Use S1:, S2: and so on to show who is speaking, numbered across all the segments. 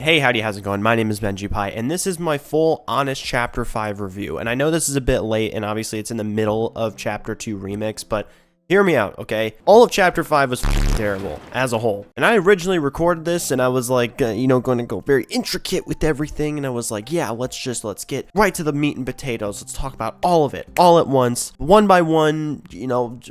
S1: Hey, howdy, how's it going? My name is Bennjipie, and this is my full, honest Chapter 5 review. And I know this is a bit late, and obviously it's in the middle of Chapter 2 Remix, but hear me out, okay? All of Chapter 5 was terrible, as a whole. And I originally recorded this, and I was like, going to go very intricate with everything, and I was like, yeah, let's get right to the meat and potatoes. Let's talk about all of it, all at once, one by one,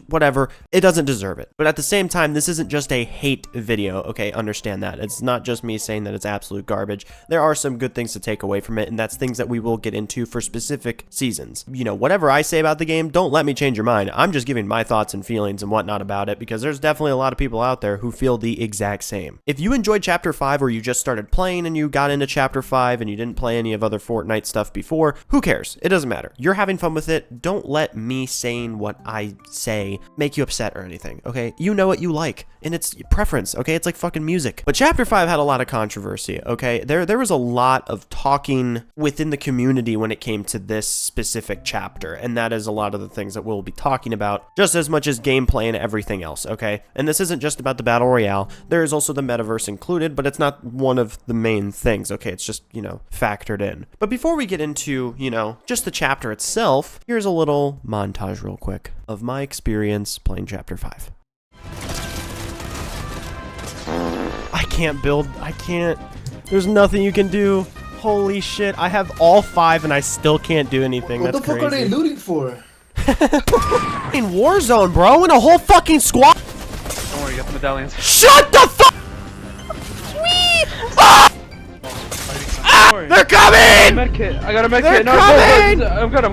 S1: whatever. It doesn't deserve it. But at the same time, this isn't just a hate video, okay? Understand that. It's not just me saying that it's absolute garbage. There are some good things to take away from it, and that's things that we will get into for specific seasons. Whatever I say about the game, don't let me change your mind. I'm just giving my thoughts and feelings and whatnot about it, because there's definitely a lot of people out there who feel the exact same. If you enjoyed Chapter 5, or you just started playing and you got into Chapter 5 and you didn't play any of other Fortnite stuff before, who cares? It doesn't matter. You're having fun with it. Don't let me saying what I say make you upset or anything, okay? You know what you like, and it's preference, okay? It's like fucking music. But Chapter 5 had a lot of controversy, okay? There was a lot of talking within the community when it came to this specific chapter, and that is a lot of the things that we'll be talking about, just as much as gameplay and everything else, okay? And this isn't just about the Battle Royale. There is also the metaverse included, but it's not one of the main things, okay? It's just, factored in. But before we get into, just the chapter itself, here's a little montage real quick of my experience playing Chapter 5. I can't. There's nothing you can do. Holy shit, I have all 5 and I still can't do anything.
S2: What
S1: That's
S2: the fuck
S1: crazy.
S2: are they looting for?
S1: In Warzone, bro, in a whole fucking squad.
S3: Don't worry, you got the medallions.
S1: Shut the fuck! Sweet! Ah! They're coming!
S3: Medkit. I got a medkit.
S1: They're
S3: No,
S1: coming!
S3: I'm good.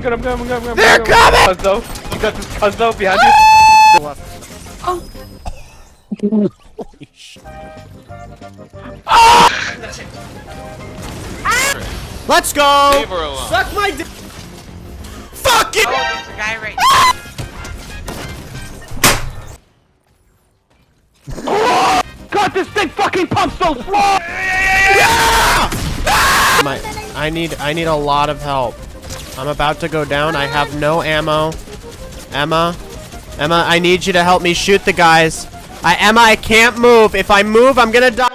S1: They're coming!
S3: Cuzzo. You got this Cuzzo behind you.
S1: Holy shit. Ah! Let's go!
S4: Leave her alone.
S1: Suck my dick! Fuck it!
S4: Oh, there's a guy right
S3: God, this thing fucking pumps so slow!
S1: I need a lot of help. I'm about to go down. I have no ammo. Emma, I need you to help me shoot the guys. Emma, I can't move. If I move, I'm gonna die.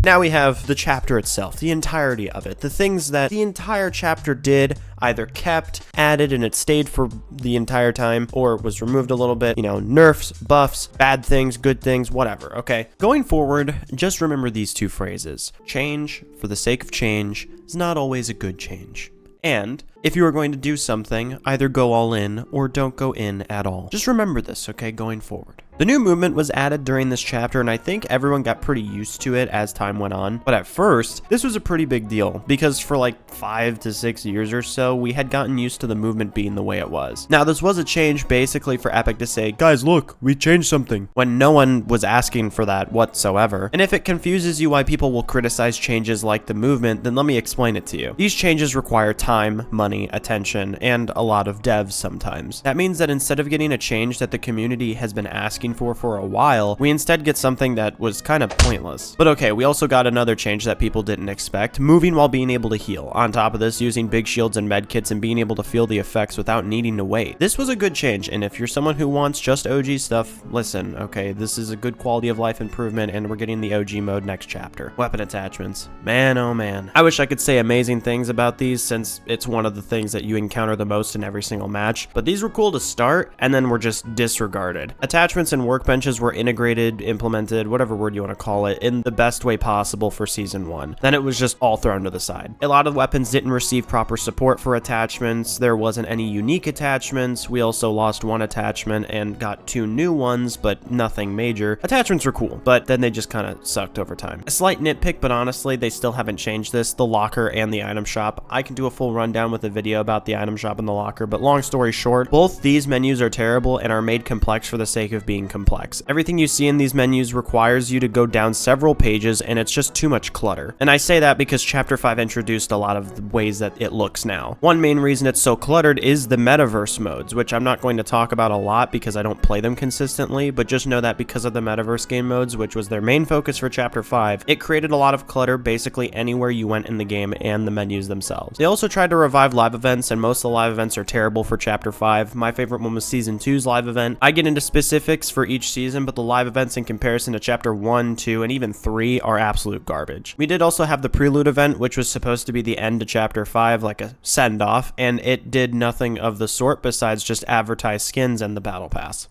S1: Now we have the chapter itself, the entirety of it. The things that the entire chapter did, either kept, added, and it stayed for the entire time, or was removed a little bit. Nerfs, buffs, bad things, good things, whatever, okay? Going forward, just remember these 2 phrases. Change, for the sake of change, is not always a good change. And if you are going to do something, either go all in or don't go in at all. Just remember this, okay, going forward. The new movement was added during this chapter, and I think everyone got pretty used to it as time went on. But at first, this was a pretty big deal, because for like 5 to 6 years or so, we had gotten used to the movement being the way it was. Now, this was a change basically for Epic to say, guys, look, we changed something, when no one was asking for that whatsoever. And if it confuses you why people will criticize changes like the movement, then let me explain it to you. These changes require time, money, attention, and a lot of devs sometimes. That means that instead of getting a change that the community has been asking for a while, we instead get something that was kind of pointless. But okay, we also got another change that people didn't expect, moving while being able to heal. On top of this, using big shields and medkits and being able to feel the effects without needing to wait. This was a good change, and if you're someone who wants just OG stuff, listen, okay, this is a good quality of life improvement, and we're getting the OG mode next chapter. Weapon attachments. Man, oh man. I wish I could say amazing things about these, since it's one of the things that you encounter the most in every single match, but these were cool to start, and then were just disregarded. Attachments and workbenches were integrated, implemented, whatever word you want to call it, in the best way possible for Season 1. Then it was just all thrown to the side. A lot of weapons didn't receive proper support for attachments. There wasn't any unique attachments. We also lost 1 attachment and got 2 new ones, but nothing major. Attachments were cool, but then they just kind of sucked over time. A slight nitpick, but honestly, they still haven't changed this. The locker and the item shop. I can do a full rundown with a video about the item shop and the locker, but long story short, both these menus are terrible and are made complex for the sake of being complex. Everything you see in these menus requires you to go down several pages, and it's just too much clutter. And I say that because Chapter 5 introduced a lot of the ways that it looks now. One main reason it's so cluttered is the metaverse modes, which I'm not going to talk about a lot because I don't play them consistently, but just know that because of the metaverse game modes, which was their main focus for Chapter 5, it created a lot of clutter basically anywhere you went in the game and the menus themselves. They also tried to revive live events, and most of the live events are terrible for Chapter 5. My favorite one was Season 2's live event. I get into specifics for each season, but the live events in comparison to Chapter 1, 2, and even 3 are absolute garbage. We did also have the Prelude event, which was supposed to be the end to Chapter 5, like a send-off, and it did nothing of the sort besides just advertise skins and the Battle Pass.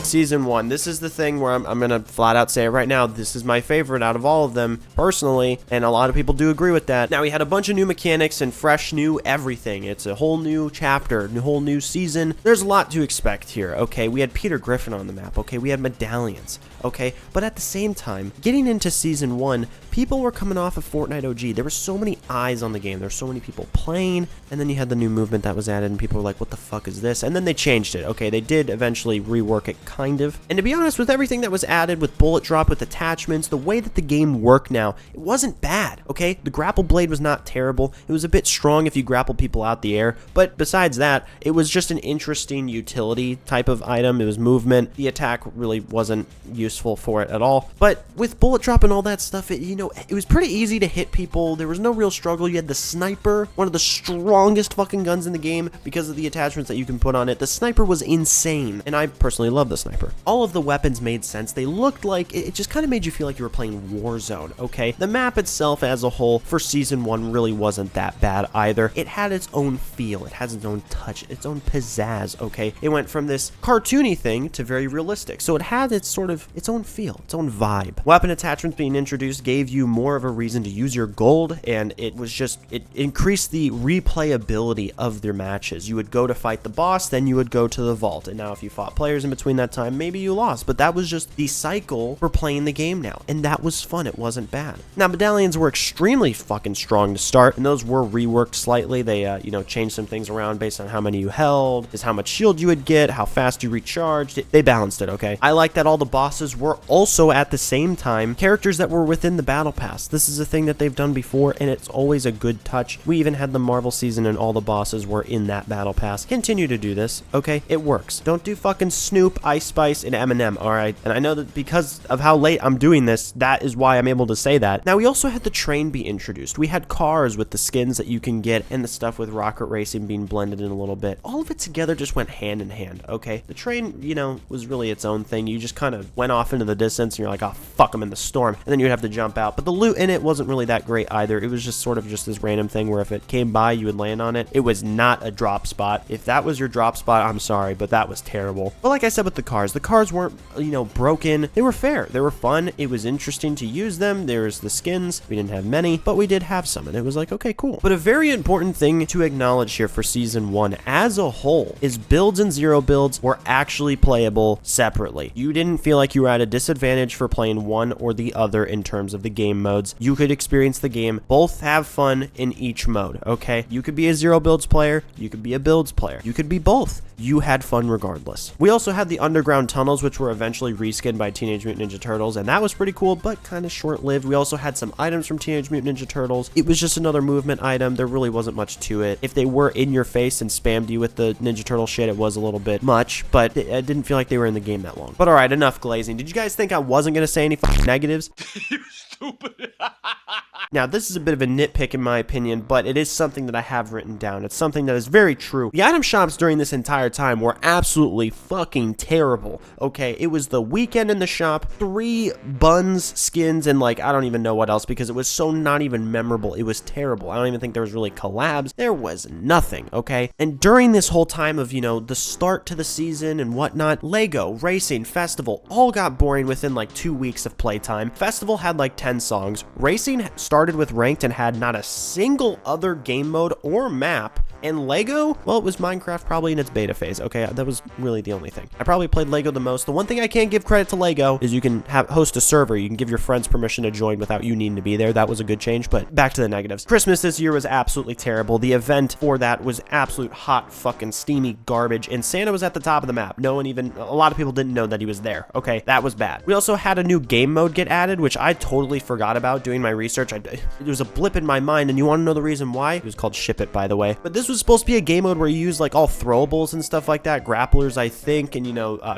S1: Season 1, this is the thing where I'm gonna flat out say it right now, this is my favorite out of all of them, personally, and a lot of people do agree with that. Now, we had a bunch of new mechanics and fresh new everything. It's a whole new chapter, a whole new season. There's a lot to expect here, okay? We had Peter Griffin on the map, okay? We had medallions, okay? But at the same time, getting into Season 1, people were coming off of Fortnite OG. There were so many eyes on the game. There were so many people playing, and then you had the new movement that was added, and people were like, what the fuck is this? And then they changed it, okay? They did eventually rework it, kind of. And to be honest, with everything that was added, with bullet drop, with attachments, the way that the game worked now, it wasn't bad, okay? The grapple blade was not terrible. It was a bit strong if you grappled people out the air, but besides that, it was just an interesting utility type of item. It was movement. The attack really wasn't useful for it at all. But with bullet drop and all that stuff, it was pretty easy to hit people. There was no real struggle. You had the sniper, one of the strongest fucking guns in the game because of the attachments that you can put on it. The sniper was insane, and I personally love the sniper. All of the weapons made sense. They looked like, it just kind of made you feel like you were playing Warzone, okay? The map itself as a whole for Season 1 really wasn't that bad either. It had its own feel. It has its own touch, its own pizzazz, okay? It went from this cartoony thing to very realistic. So it had its own feel, its own vibe. Weapon attachments being introduced gave you more of a reason to use your gold, and it increased the replayability of their matches. You would go to fight the boss, then you would go to the vault. And now if you fought players in between that time, maybe you lost, but that was just the cycle for playing the game now, and that was fun. It wasn't bad. Now, medallions were extremely fucking strong to start, and those were reworked slightly. They changed some things around based on how many you held, is how much shield you would get, how fast you recharged. They balanced it, okay? I like that all the bosses were also at the same time characters that were within the battle pass. This is a thing that they've done before, and it's always a good touch. We even had the Marvel season and all the bosses were in that battle pass. Continue to do this, okay? It works. Don't do fucking Snoop, Ice Spice, and Eminem, alright? And I know that because of how late I'm doing this, that is why I'm able to say that. Now, we also had the train be introduced. We had cars with the skins that you can get and the stuff with rocket racing being blended in a little bit. All of it together just went hand in hand, okay? The train, was really its own thing. You just kind of went off into the distance and you're like, oh, fuck, I'm in the storm. And then you'd have to jump out. But the loot in it wasn't really that great either. It was just sort of just this random thing where if it came by, you would land on it. It was not a drop spot. If that was your drop spot, I'm sorry, but that was terrible. But like I said with the cars weren't, broken. They were fair. They were fun. It was interesting to use them. There's the skins. We didn't have many, but we did have some, and it was like, okay, cool. But a very important thing to acknowledge here for Season 1 as a whole is builds and zero builds were actually playable separately. You didn't feel like you were at a disadvantage for playing one or the other in terms of the game modes. You could experience the game, both have fun in each mode, okay? You could be a zero builds player, you could be a builds player, you could be both. You had fun regardless. We also had the underground tunnels, which were eventually reskinned by Teenage Mutant Ninja Turtles, and that was pretty cool, but kind of short-lived. We also had some items from Teenage Mutant Ninja Turtles. It was just another movement item. There really wasn't much to it. If they were in your face and spammed you with the Ninja Turtle shit, it was a little bit much, but it didn't feel like they were in the game that long. But alright, enough glazing. Did you guys think I wasn't going to say any negatives?
S3: You stupid.
S1: Now, this is a bit of a nitpick in my opinion, but it is something that I have written down. It's something that is very true. The item shops during this entire time were absolutely fucking terrible, okay? It was the weekend in the shop, 3 buns, skins, and like, I don't even know what else because it was so not even memorable. It was terrible. I don't even think there was really collabs. There was nothing, okay? And during this whole time of, the start to the season and whatnot, Lego, Racing, Festival, all got boring within like 2 weeks of playtime. Festival had like 10 songs. Racing started with ranked and had not a single other game mode or map. And Lego, well, it was Minecraft probably in its beta phase. Okay, that was really the only thing. I probably played Lego the most. The one thing I can't give credit to Lego is you can host a server. You can give your friends permission to join without you needing to be there. That was a good change, but back to the negatives. Christmas this year was absolutely terrible. The event for that was absolute hot fucking steamy garbage, and Santa was at the top of the map. A lot of people didn't know that he was there. Okay, that was bad. We also had a new game mode get added, which I totally forgot about doing my research. There was a blip in my mind, and you want to know the reason why? It was called Ship It, by the way. But this this was supposed to be a game mode where you use like all throwables and stuff like that, grapplers, I think, and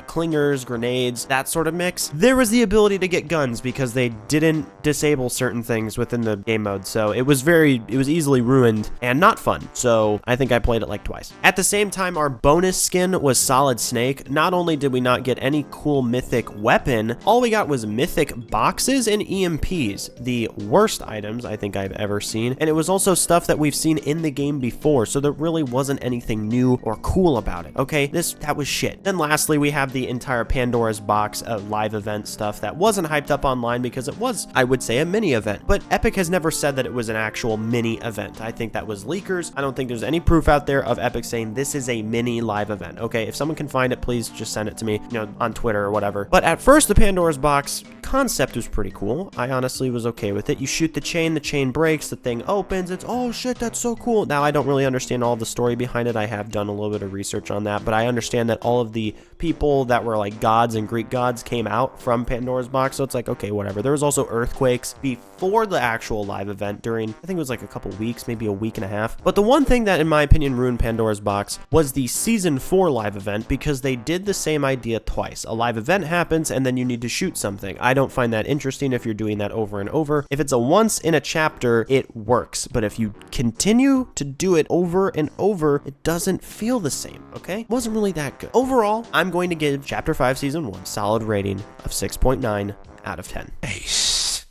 S1: clingers, grenades, that sort of mix. There was the ability to get guns because they didn't disable certain things within the game mode, so it was easily ruined and not fun. So I think I played it like twice. At the same time, our bonus skin was Solid Snake. Not only did we not get any cool mythic weapon, all we got was mythic boxes and EMPs, the worst items I think I've ever seen, and it was also stuff that we've seen in the game before, so there really wasn't anything new or cool about it. Okay, that was shit. Then lastly, we have the entire Pandora's box live event stuff that wasn't hyped up online because it was, I would say, a mini event, but Epic has never said that it was an actual mini event. I think that was leakers. I don't think there's any proof out there of Epic saying this is a mini live event. Okay, if someone can find it, please just send it to me, on Twitter or whatever. But at first, the Pandora's box concept was pretty cool. I honestly was okay with it. You shoot the chain breaks, the thing opens, it's, oh shit, that's so cool. Now, I don't really understand all the story behind it. I have done a little bit of research on that, but I understand that all of the people that were like gods and Greek gods came out from Pandora's box, so it's like, okay, whatever. There was also earthquakes before the actual live event during, I think it was like a couple weeks, maybe a week and a half. But the one thing that, in my opinion, ruined Pandora's box was the Season 4 live event, because they did the same idea twice. A live event happens, and then you need to shoot something. I don't find that interesting if you're doing that over and over. If it's a once in a chapter, it works. But if you continue to do it over and over, it doesn't feel the same, okay? It wasn't really that good. Overall, I'm going to give Chapter 5 Season 1 solid rating of 6.9 out of 10.
S2: Nice.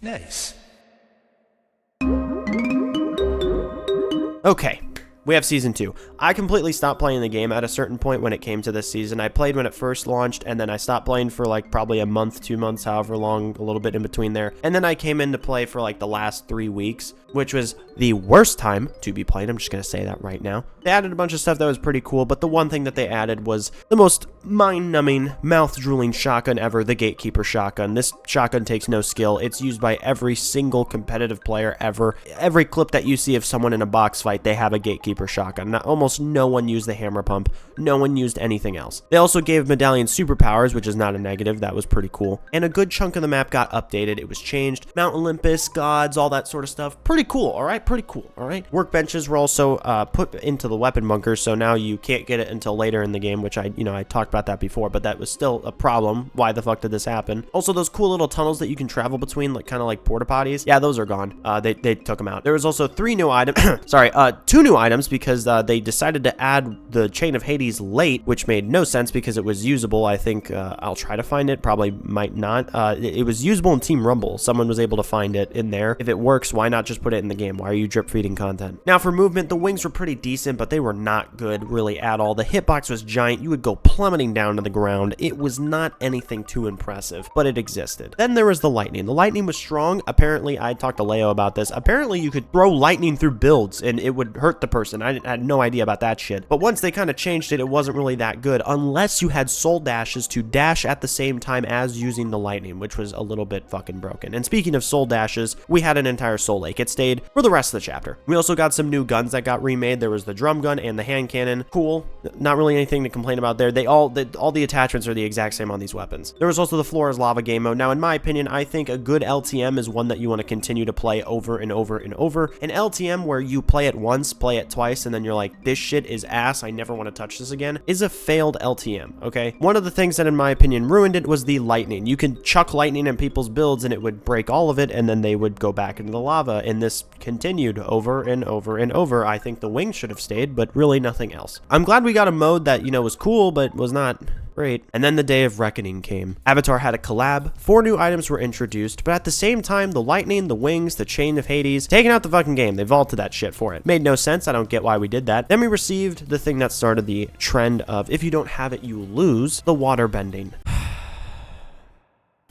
S2: Nice.
S1: Okay. We have Season 2. I completely stopped playing the game at a certain point when it came to this season. I played when it first launched, and then I stopped playing for like probably a month, 2 months, however long, a little bit in between there. And then I came in to play for like the last 3 weeks, which was the worst time to be playing. I'm just going to say that right now. They added a bunch of stuff that was pretty cool, but the one thing that they added was the most mind-numbing, mouth-drooling shotgun ever, the Gatekeeper shotgun. This shotgun takes no skill. It's used by every single competitive player ever. Every clip that you see of someone in a box fight, they have a Gatekeeper shotgun. Almost no one used the hammer pump. No one used anything else. They also gave Medallion superpowers, which is not a negative. That was pretty cool. And a good chunk of the map got updated. It was changed. Mount Olympus, gods, all that sort of stuff. Pretty cool, all right? Pretty cool, all right? Workbenches were also put into the weapon bunkers, so now you can't get it until later in the game, which I talked about that before, but that was still a problem. Why the fuck did this happen? Also, those cool little tunnels that you can travel between, like kind of like porta potties. Yeah, those are gone. They took them out. There was also 3 new items. Sorry, 2 new items, because they decided to add the Chain of Hades late, which made no sense because it was usable. I think I'll try to find it, probably might not. It was usable in Team Rumble. Someone was able to find it in there. If it works, why not just put it in the game? Why are you drip feeding content? Now for movement, the wings were pretty decent, but they were not good really at all. The hitbox was giant. You would go plummeting down to the ground. It was not anything too impressive, but it existed. Then there was the lightning. The lightning was strong. Apparently, I talked to Leo about this. Apparently, you could throw lightning through builds and it would hurt the person. I had no idea about that shit. But once they kind of changed it, it wasn't really that good unless you had soul dashes to dash at the same time as using the lightning, which was a little bit fucking broken. And speaking of soul dashes, we had an entire soul lake. It stayed for the rest of the chapter. We also got some new guns that got remade. There was the drum gun and the hand cannon. Cool. Not really anything to complain about there. All the attachments are the exact same on these weapons. There was also the floor is lava game mode. Now, in my opinion, I think a good LTM is one that you want to continue to play over and over and over. An LTM where you play it once, play it twice, and then you're like, this shit is ass, I never want to touch this again, is a failed LTM, okay? One of the things that, in my opinion, ruined it was the lightning. You can chuck lightning in people's builds and it would break all of it, and then they would go back into the lava, and this continued over and over and over. I think the wings should have stayed, but really nothing else. I'm glad we got a mode that, was cool, but was not great. And then the day of reckoning came. Avatar had a collab, 4 new items were introduced, but at the same time, the lightning, the wings, the chain of Hades, taking out the fucking game. They vaulted that shit for it. Made no sense. I don't get why we did that. Then we received the thing that started the trend of, if you don't have it, you lose, the water bending.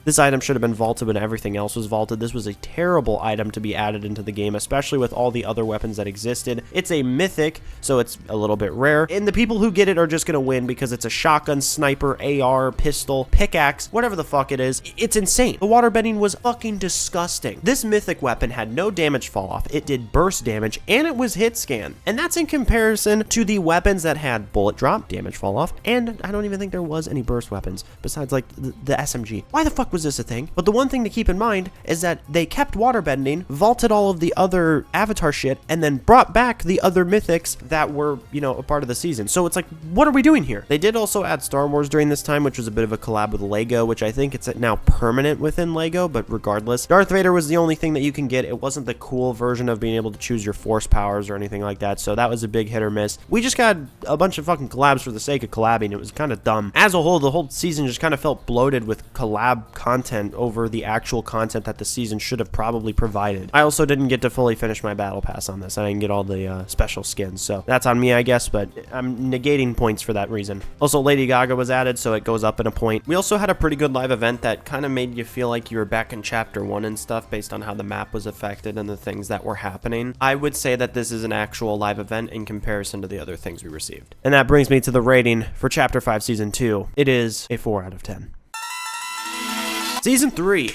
S1: This item should have been vaulted when everything else was vaulted. This was a terrible item to be added into the game, especially with all the other weapons that existed. It's a mythic, so it's a little bit rare. And the people who get it are just going to win because it's a shotgun, sniper, AR, pistol, pickaxe, whatever the fuck it is. It's insane. The water bending was fucking disgusting. This mythic weapon had no damage fall off. It did burst damage, and it was hit scan. And that's in comparison to the weapons that had bullet drop, damage fall off, and I don't even think there was any burst weapons besides like the SMG. Why the fuck was this a thing? But the one thing to keep in mind is that they kept waterbending, vaulted all of the other Avatar shit, and then brought back the other mythics that were, a part of the season. So it's like, what are we doing here? They did also add Star Wars during this time, which was a bit of a collab with Lego, which I think it's now permanent within Lego, but regardless. Darth Vader was the only thing that you can get. It wasn't the cool version of being able to choose your force powers or anything like that, so that was a big hit or miss. We just got a bunch of fucking collabs for the sake of collabing. It was kind of dumb. As a whole, the whole season just kind of felt bloated with collab content over the actual content that the season should have probably provided. I also didn't get to fully finish my battle pass on this. I didn't get all the special skins, so that's on me, I guess, but I'm negating points for that reason. Also, Lady Gaga was added, so it goes up in a point. We also had a pretty good live event that kind of made you feel like you were back in chapter 1 and stuff based on how the map was affected and the things that were happening. I would say that this is an actual live event in comparison to the other things we received. And that brings me to the rating for chapter 5 season 2. It is a 4 out of 10. Season 3.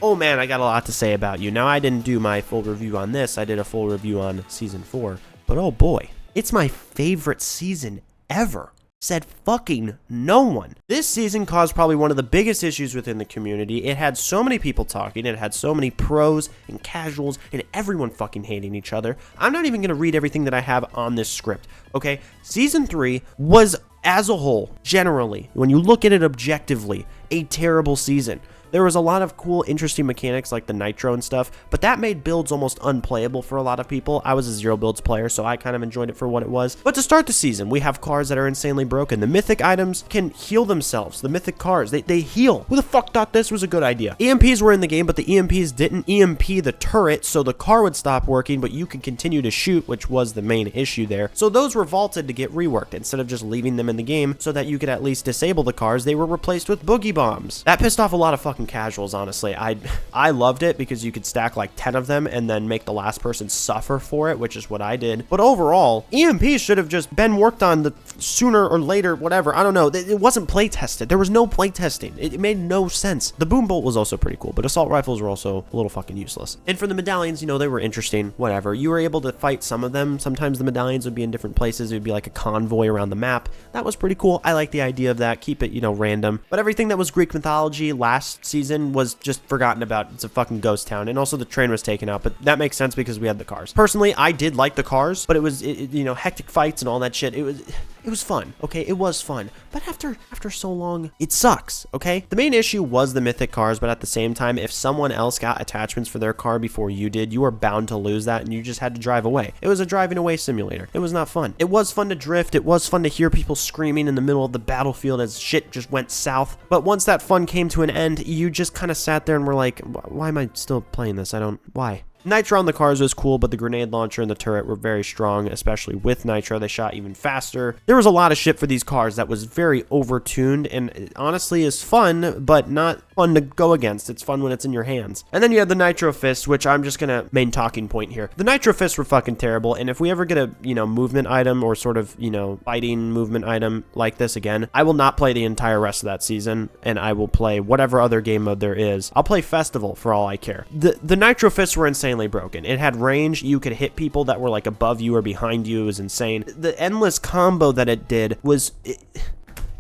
S1: Oh man, I got a lot to say about you. Now, I didn't do my full review on this. I did a full review on season 4. But oh boy, it's my favorite season ever. Said fucking no one. This season caused probably one of the biggest issues within the community. It had so many people talking. It had so many pros and casuals and everyone fucking hating each other. I'm not even going to read everything that I have on this script, okay? Season 3 was, as a whole, generally, when you look at it objectively, a terrible season. There was a lot of cool, interesting mechanics like the nitro and stuff, but that made builds almost unplayable for a lot of people. I was a zero builds player, so I kind of enjoyed it for what it was. But to start the season, we have cars that are insanely broken. The mythic items can heal themselves. The mythic cars, they heal. Who the fuck thought this was a good idea? EMPs were in the game, but the EMPs didn't EMP the turret, so the car would stop working, but you could continue to shoot, which was the main issue there. So those were vaulted to get reworked. Instead of just leaving them in the game so that you could at least disable the cars, they were replaced with boogie bombs. That pissed off a lot of fucking casuals, honestly. I loved it because you could stack like 10 of them and then make the last person suffer for it, which is what I did. But overall, EMP should have just been worked on the sooner or later, whatever. I don't know. It wasn't play tested. There was no play testing. It made no sense. The boom bolt was also pretty cool, but assault rifles were also a little fucking useless. And for the medallions, they were interesting, whatever. You were able to fight some of them. Sometimes the medallions would be in different places. It would be like a convoy around the map. That was pretty cool. I like the idea of that. Keep it, random. But everything that was Greek mythology last season was just forgotten about. It's a fucking ghost town. And also the train was taken out, but that makes sense because we had the cars. Personally, I did like the cars, but it was, hectic fights and all that shit. It was fun, okay? It was fun. But after so long, it sucks, okay? The main issue was the mythic cars, but at the same time, if someone else got attachments for their car before you did, you were bound to lose that and you just had to drive away. It was a driving away simulator. It was not fun. It was fun to drift. It was fun to hear people screaming in the middle of the battlefield as shit just went south. But once that fun came to an end, you just kind of sat there and were like, why am I still playing this? Why? Nitro on the cars was cool, but the grenade launcher and the turret were very strong, especially with Nitro. They shot even faster. There was a lot of shit for these cars that was very overtuned and it honestly is fun, but not fun to go against. It's fun when it's in your hands. And then you had the Nitro Fist, which I'm just gonna main talking point here. The Nitro Fists were fucking terrible, and if we ever get a, movement item or sort of, fighting movement item like this again, I will not play the entire rest of that season, and I will play whatever other game mode there is. I'll play Festival for all I care. The Nitro Fists were insane. Broken. It had range. You could hit people that were like above you or behind you. It was insane. The endless combo that it did was...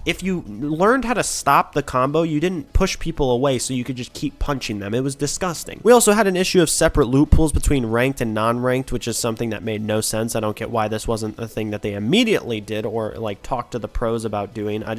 S1: If you learned how to stop the combo, you didn't push people away so you could just keep punching them. It was disgusting. We also had an issue of separate loot pools between ranked and non-ranked, which is something that made no sense. I don't get why this wasn't a thing that they immediately did or like talked to the pros about doing. I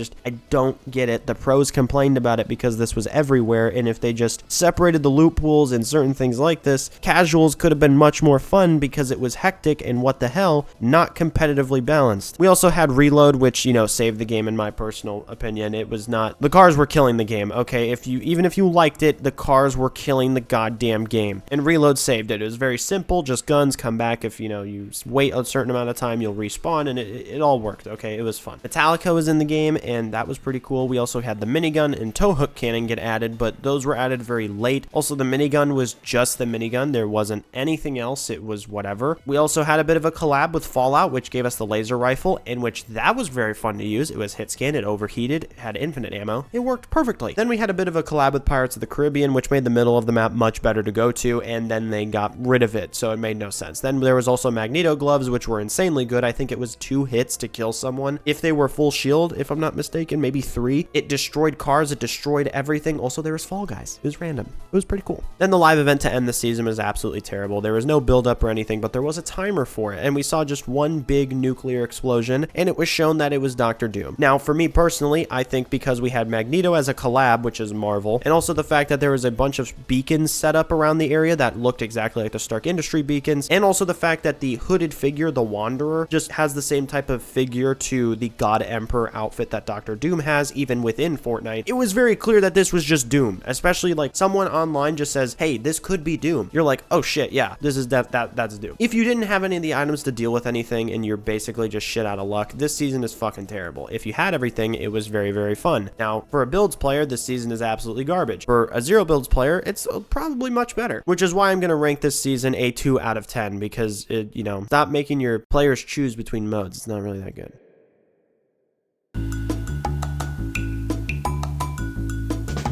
S1: don't get it. The pros complained about it because this was everywhere, and if they just separated the loot pools and certain things like this, casuals could have been much more fun because it was hectic and what the hell, not competitively balanced. We also had reload, which, saved the game in my personal opinion. It was not, the cars were killing the game, okay? Even if you liked it, the cars were killing the goddamn game, and reload saved it. It was very simple, just guns, come back. If you wait a certain amount of time, you'll respawn, and it all worked, okay? It was fun. Metallica was in the game, and that was pretty cool. We also had the minigun and tow hook cannon get added, but those were added very late. Also, the minigun was just the minigun. There wasn't anything else. It was whatever. We also had a bit of a collab with Fallout, which gave us the laser rifle, in which that was very fun to use. It was hit scan. It overheated, it had infinite ammo. It worked perfectly. Then we had a bit of a collab with Pirates of the Caribbean, which made the middle of the map much better to go to, and then they got rid of it, so it made no sense. Then there was also Magneto gloves, which were insanely good. I think it was 2 hits to kill someone. If they were full shield, if I'm not mistaken, maybe 3. It destroyed cars, it destroyed everything. Also, there was Fall Guys. It was random. It was pretty cool. Then the live event to end the season was absolutely terrible. There was no build up or anything, but there was a timer for it, and we saw just one big nuclear explosion, and it was shown that it was Dr. Doom. Now, for me personally, I think because we had Magneto as a collab, which is Marvel, and also the fact that there was a bunch of beacons set up around the area that looked exactly like the Stark Industry beacons, and also the fact that the hooded figure, the Wanderer, just has the same type of figure to the God Emperor outfit that Dr. Doom has, even within Fortnite. It was very clear that this was just Doom, especially like someone online just says, hey, this could be Doom. You're like, oh shit, yeah, this is that's Doom. If you didn't have any of the items to deal with anything and you're basically just shit out of luck, this season is fucking terrible. If you had everything, it was very, very fun. Now, for a builds player, this season is absolutely garbage. For a zero builds player, it's probably much better, which is why I'm going to rank this season a 2 out of 10 because it, you know, stop making your players choose between modes. It's not really that good.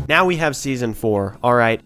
S1: Now we have season 4. All right.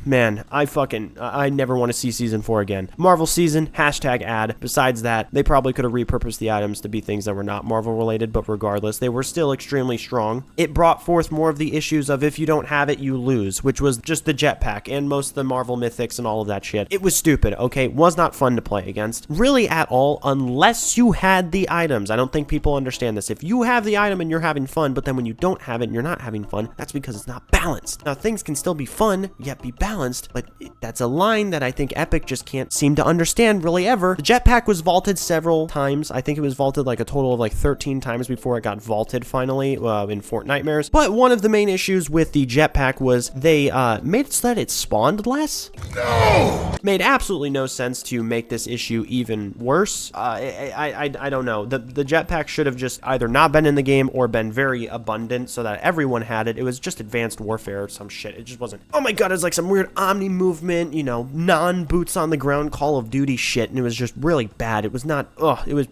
S1: Man, I never want to see season 4 again. Marvel season, #ad. Besides that, they probably could have repurposed the items to be things that were not Marvel related, but regardless, they were still extremely strong. It brought forth more of the issues of if you don't have it, you lose, which was just the jetpack and most of the Marvel mythics and all of that shit. It was stupid, okay? Was not fun to play against. Really at all, unless you had the items. I don't think people understand this. If you have the item and you're having fun, but then when you don't have it and you're not having fun, that's because it's not balanced. Now, things can still be fun, yet be balanced. But that's a line that I think Epic just can't seem to understand really ever. The jetpack was vaulted several times. I think it was vaulted like a total of like 13 times before it got vaulted finally in Fortnitemares. But one of the main issues with the jetpack was they made it so that it spawned less. No! Made absolutely no sense to make this issue even worse. I don't know. The jetpack should have just either not been in the game or been very abundant so that everyone had it. It was just Advanced Warfare or some shit. It just wasn't. Oh my god, it's like some weird Omni movement, you know, non-boots on the ground Call of Duty shit, and it was just really bad. It was not, it was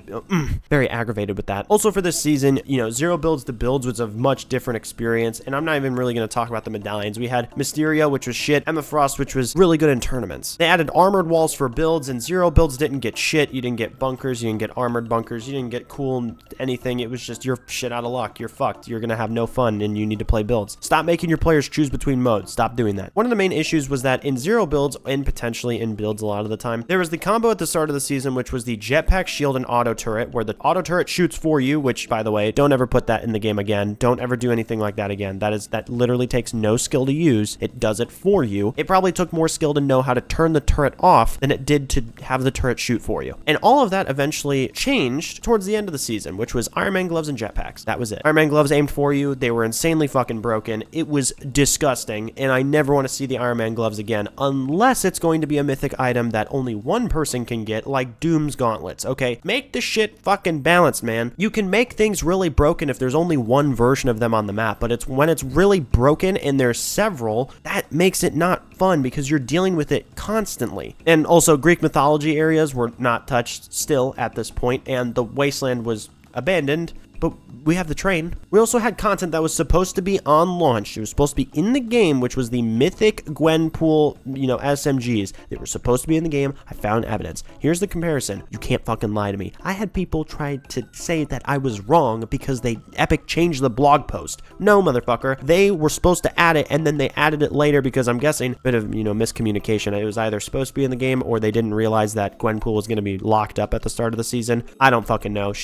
S1: very aggravated with that. Also for this season, you know, zero builds to builds was a much different experience, and I'm not even really going to talk about the medallions. We had Mysterio, which was shit, Emma Frost, which was really good in tournaments. They added armored walls for builds, and zero builds didn't get shit. You didn't get bunkers, you didn't get armored bunkers, you didn't get cool anything. It was just, you're shit out of luck. You're fucked. You're going to have no fun, and you need to play builds. Stop making your players choose between modes. Stop doing that. One of the main issues was that in zero builds, and potentially in builds a lot of the time, there was the combo at the start of the season, which was the jetpack, shield, and auto turret, where the auto turret shoots for you, which, by the way, don't ever put that in the game again. Don't ever do anything like that again. That literally takes no skill to use. It does it for you. It probably took more skill to know how to turn the turret off than it did to have the turret shoot for you. And all of that eventually changed towards the end of the season, which was Iron Man gloves and jetpacks. That was it. Iron Man gloves aimed for you. They were insanely fucking broken. It was disgusting, and I never want to see the Iron Man gloves again unless it's going to be a mythic item that only one person can get, like Doom's gauntlets, okay? Make the shit fucking balanced, man. You can make things really broken if there's only one version of them on the map, but it's when it's really broken and there's several, that makes it not fun because you're dealing with it constantly. And also, Greek mythology areas were not touched still at this point, and the wasteland was abandoned, but we have the train. We also had content that was supposed to be on launch. It was supposed to be in the game, which was the mythic Gwenpool, you know, SMGs. They were supposed to be in the game. I found evidence. Here's the comparison. You can't fucking lie to me. I had people try to say that I was wrong because Epic changed the blog post. No, motherfucker. They were supposed to add it, and then they added it later because I'm guessing a bit of, you know, miscommunication. It was either supposed to be in the game or they didn't realize that Gwenpool was going to be locked up at the start of the season. I don't fucking know.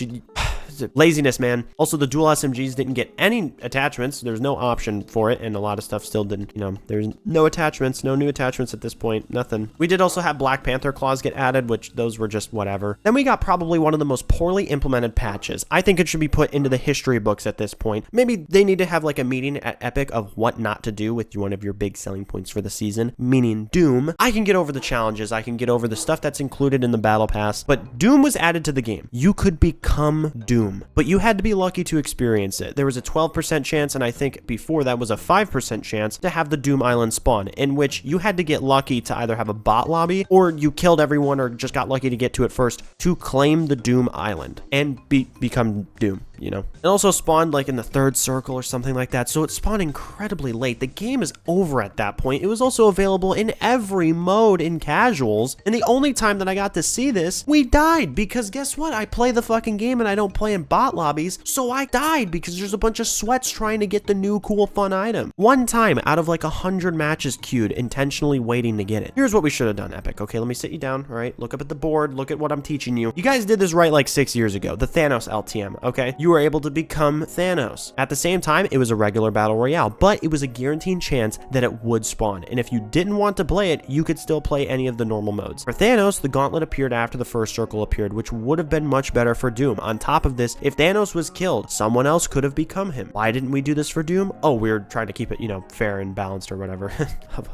S1: Laziness, man. Also, the dual SMGs didn't get any attachments. There's no option for it, and a lot of stuff still didn't, you know, there's no attachments, no new attachments at this point, nothing. We did also have Black Panther claws get added, which those were just whatever. Then we got probably one of the most poorly implemented patches. I think it should be put into the history books at this point. Maybe they need to have like a meeting at Epic of what not to do with one of your big selling points for the season, meaning Doom. I can get over the challenges, I can get over the stuff that's included in the battle pass, but Doom was added to the game. You could become Doom, but you had to be lucky to experience it. There was a 12% chance, and I think before that was a 5% chance to have the Doom Island spawn, in which you had to get lucky to either have a bot lobby or you killed everyone or just got lucky to get to it first to claim the Doom Island and become Doom. you know. It also spawned like in the 3rd circle or something like that, so it spawned incredibly late. The game is over at that point. It was also available in every mode in casuals, and the only time that I got to see this, we died, because guess what? I play the fucking game and I don't play in bot lobbies, so I died because there's a bunch of sweats trying to get the new cool fun item. One time out of like 100 matches queued, intentionally waiting to get it. Here's what we should have done, Epic. Okay, let me sit you down, all right? Look up at the board, look at what I'm teaching you. You guys did this right like 6 years ago, the Thanos LTM, okay? You were able to become Thanos. At the same time, it was a regular battle royale, but it was a guaranteed chance that it would spawn, and if you didn't want to play it, you could still play any of the normal modes. For Thanos, the gauntlet appeared after the 1st circle appeared, which would have been much better for Doom. On top of this, if Thanos was killed, someone else could have become him. Why didn't we do this for Doom? Oh, we were trying to keep it, you know, fair and balanced or whatever.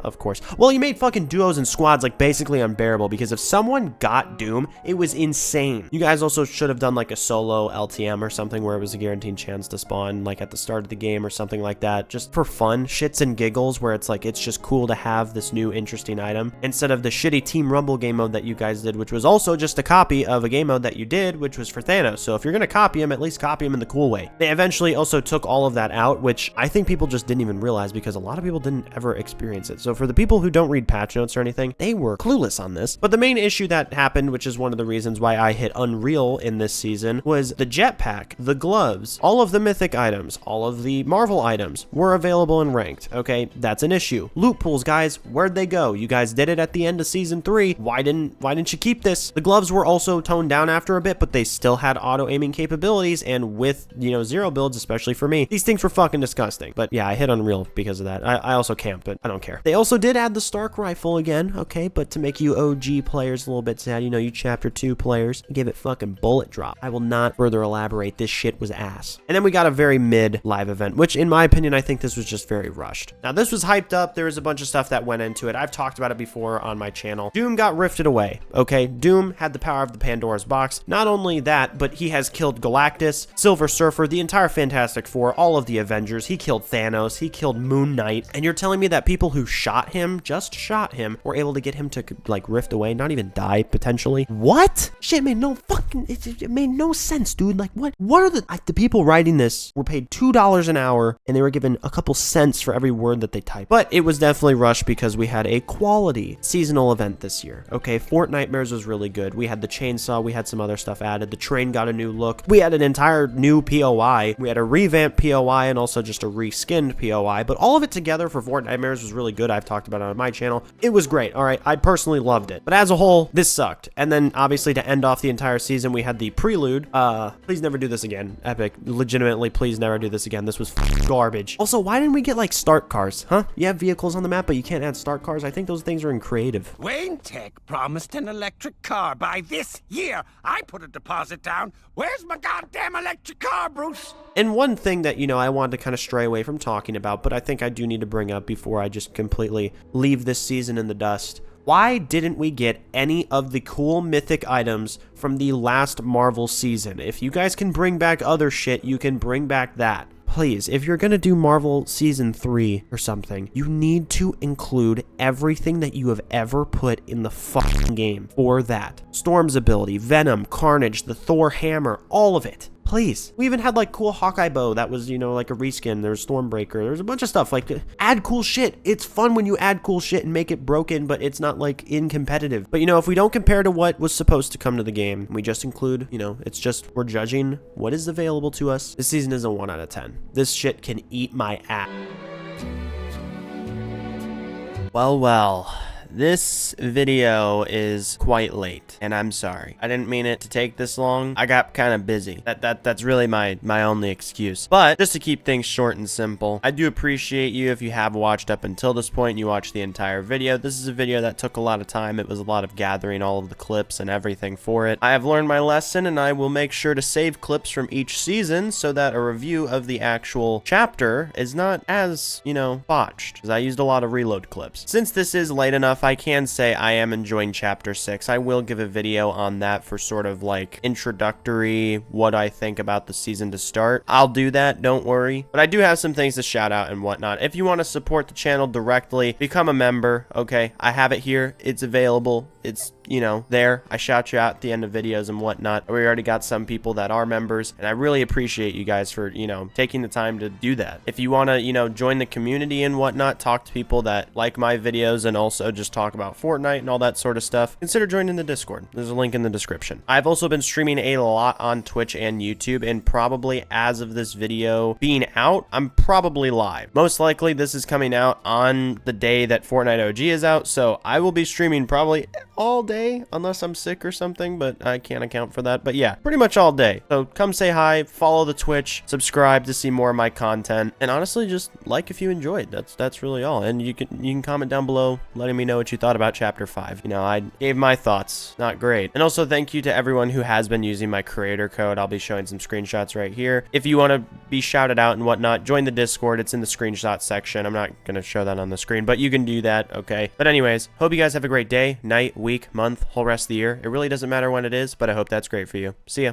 S1: Of course. Well, you made fucking duos and squads like basically unbearable, because if someone got Doom, it was insane. You guys also should have done like a solo LTM or something where it was a guaranteed chance to spawn like at the start of the game or something like that, just for fun, shits and giggles, where it's like it's just cool to have this new interesting item instead of the shitty Team Rumble game mode that you guys did, which was also just a copy of a game mode that you did, which was for Thanos. So if you're gonna copy him, at least copy him in the cool way. They eventually also took all of that out, which I think people just didn't even realize, because a lot of people didn't ever experience it. So for the people who don't read patch notes or anything, they were clueless on this. But the main issue that happened, which is one of the reasons why I hit Unreal in this season, was the jetpack, the gloves, all of the mythic items, all of the Marvel items were available in ranked. Okay, that's an issue. Loot pools, guys, where'd they go? You guys did it at the end of season 3. Why didn't you keep this? The gloves were also toned down after a bit, but they still had auto aiming capabilities, and with, you know, 0 builds, especially for me, these things were fucking disgusting. But yeah, I hit Unreal because of that. I also camped, but I don't care. They also did add the Stark rifle again, okay, but to make you OG players a little bit sad, you know, you chapter 2 players, give it fucking bullet drop. I will not further elaborate. This shit was ass. And then we got a very mid live event, which in my opinion, I think this was just very rushed. Now this was hyped up. There was a bunch of stuff that went into it. I've talked about it before on my channel. Doom got rifted away, okay? Doom had the power of the Pandora's box. Not only that, but he has killed Galactus, Silver Surfer, the entire Fantastic Four, all of the Avengers. He killed Thanos. He killed Moon Knight. And you're telling me that people who shot him, just shot him, were able to get him to like rift away, not even die potentially? What? Shit made no fucking, it made no sense, dude. Like what are the people writing this were paid $2 an hour and they were given a couple cents for every word that they typed. But it was definitely rushed because we had a quality seasonal event this year. Okay, Fortnitemares was really good. We had the chainsaw, we had some other stuff added. The train got a new look. We had an entire new POI. We had a revamped POI and also just a reskinned POI, but all of it together for Fortnitemares was really good. I've talked about it on my channel. It was great. All right, I personally loved it. But as a whole, this sucked. And then obviously to end off the entire season, we had the prelude. Please never do this again. Epic, legitimately, please never do this again. This was garbage. Also, why didn't we get like start cars, huh? You have vehicles on the map, but you can't add start cars. I think those things are in creative.
S4: Wayne Tech promised an electric car by this year. I put a deposit down. Where's my goddamn electric car, Bruce?
S1: And one thing that, you know, I wanted to kind of stray away from talking about, but I think I do need to bring up before I just completely leave this season in the dust. Why didn't we get any of the cool mythic items from the last Marvel season? If you guys can bring back other shit, you can bring back that. Please, if you're gonna do Marvel Season 3 or something, you need to include everything that you have ever put in the fucking game for that. Storm's ability, Venom, Carnage, the Thor hammer, all of it. Please. We even had like cool Hawkeye bow that was, you know, like a reskin. There's Stormbreaker. There's a bunch of stuff. Like, add cool shit. It's fun when you add cool shit and make it broken, but it's not like in competitive. But you know, if we don't compare to what was supposed to come to the game, we just include, you know, it's just we're judging what is available to us. This season is a 1 out of 10. This shit can eat my ass. Well. This video is quite late, and I'm sorry. I didn't mean it to take this long. I got kind of busy. That's really my only excuse. But just to keep things short and simple, I do appreciate you if you have watched up until this point and you watched the entire video. This is a video that took a lot of time. It was a lot of gathering all of the clips and everything for it. I have learned my lesson, and I will make sure to save clips from each season so that a review of the actual chapter is not as, you know, botched, because I used a lot of reload clips. Since this is late enough, I can say I am enjoying Chapter 6. I will give a video on that for sort of like introductory, what I think about the season to start. I'll do that, don't worry. But I do have some things to shout out and whatnot. If you want to support the channel directly, become a member, okay? I have it here. It's available. it's, you know, there. I shout you out at the end of videos and whatnot. We already got some people that are members, and I really appreciate you guys for, you know, taking the time to do that. If you want to, you know, join the community and whatnot, talk to people that like my videos and also just talk about Fortnite and all that sort of stuff, consider joining the Discord. There's a link in the description. I've also been streaming a lot on Twitch and YouTube, and probably as of this video being out, I'm probably live. Most likely this is coming out on the day that Fortnite OG is out, so I will be streaming probably all day unless I'm sick or something, but I can't account for that. But yeah, pretty much all day. So come say hi, follow the Twitch, subscribe to see more of my content, and honestly just like if you enjoyed. That's really all. And you can comment down below letting me know what you thought about chapter 5. You know, I gave my thoughts. Not great. And also thank you to everyone who has been using my creator code. I'll be showing some screenshots right here. If you want to be shouted out and whatnot, join the Discord. It's in the screenshot section. I'm not going to show that on the screen, but you can do that, okay? But anyways, hope you guys have a great day, night, week, month, whole rest of the year. It really doesn't matter when it is, but I hope that's great for you. See ya.